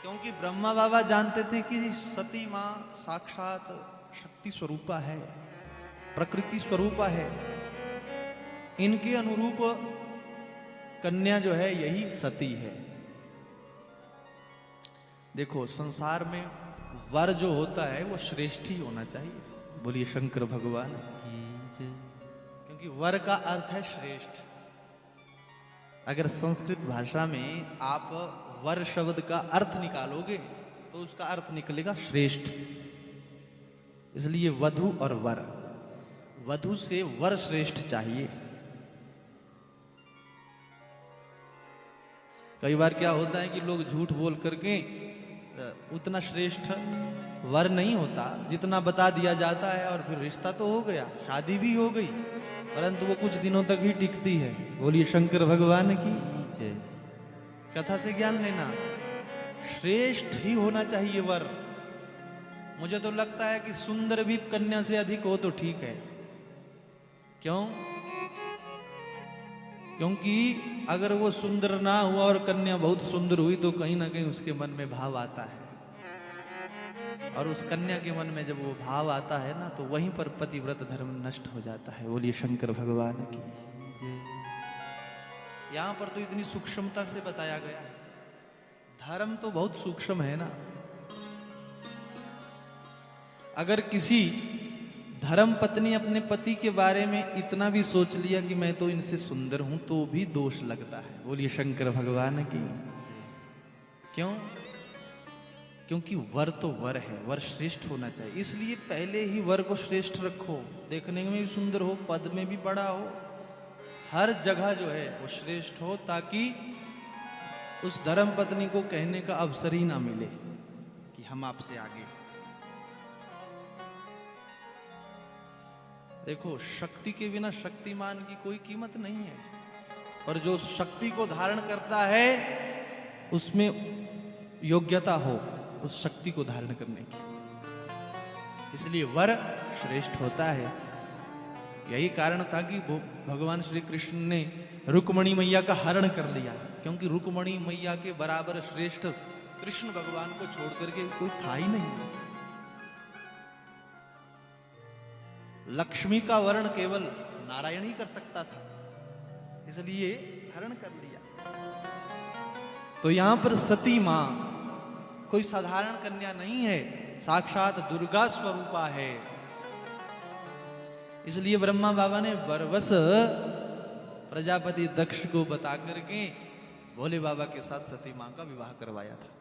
क्योंकि ब्रह्मा बाबा जानते थे कि सती मां साक्षात शक्ति स्वरूपा है, प्रकृति स्वरूपा है। इनके अनुरूप कन्या जो है यही सती है। देखो संसार में वर जो होता है वो श्रेष्ठ ही होना चाहिए। बोलिए शंकर भगवान की जय। क्योंकि वर का अर्थ है श्रेष्ठ। अगर संस्कृत भाषा में आप वर शब्द का अर्थ निकालोगे तो उसका अर्थ निकलेगा श्रेष्ठ। इसलिए वधु और वर, वधु से वर श्रेष्ठ चाहिए। कई बार क्या होता है कि लोग झूठ बोल करके उतना श्रेष्ठ वर नहीं होता जितना बता दिया जाता है, और फिर रिश्ता तो हो गया, शादी भी हो गई, परंतु वो कुछ दिनों तक ही टिकती है। बोलिए शंकर भगवान की जय। कथा से ज्ञान लेना, श्रेष्ठ ही होना चाहिए वर। मुझे तो लगता है कि सुंदर भी कन्या से अधिक हो तो ठीक है। क्यों? क्योंकि अगर वो सुंदर ना हुआ और कन्या बहुत सुंदर हुई तो कहीं ना कहीं उसके मन में भाव आता है, और उस कन्या के मन में जब वो भाव आता है ना तो वहीं पर पतिव्रत धर्म नष्ट हो जाता है। बोलिए शंकर भगवान की जय। यहां पर तो इतनी सूक्ष्मता से बताया गया है। धर्म तो बहुत सूक्ष्म है ना। अगर किसी धर्म पत्नी अपने पति के बारे में इतना भी सोच लिया कि मैं तो इनसे सुंदर हूं तो भी दोष लगता है। बोलिए शंकर भगवान की। क्यों? क्योंकि वर तो वर है, वर श्रेष्ठ होना चाहिए। इसलिए पहले ही वर को श्रेष्ठ रखो, देखने में भी सुंदर हो, पद में भी बड़ा हो, हर जगह जो है वो श्रेष्ठ हो, ताकि उस धर्म पत्नी को कहने का अवसर ही ना मिले कि हम आपसे आगे। देखो शक्ति के बिना शक्तिमान की कोई कीमत नहीं है, और जो शक्ति को धारण करता है उसमें योग्यता हो उस शक्ति को धारण करने की। इसलिए वर श्रेष्ठ होता है। यही कारण था कि भगवान श्री कृष्ण ने रुक्मणी मैया का हरण कर लिया, क्योंकि रुक्मणी मैया के बराबर श्रेष्ठ कृष्ण भगवान को छोड़ करके कोई था ही नहीं। लक्ष्मी का वर्ण केवल नारायण ही कर सकता था, इसलिए हरण कर लिया। तो यहां पर सती मां कोई साधारण कन्या नहीं है, साक्षात दुर्गा स्वरूपा है। इसलिए ब्रह्मा बाबा ने बरबस प्रजापति दक्ष को बता करके भोले बाबा के साथ सती मां का विवाह करवाया था।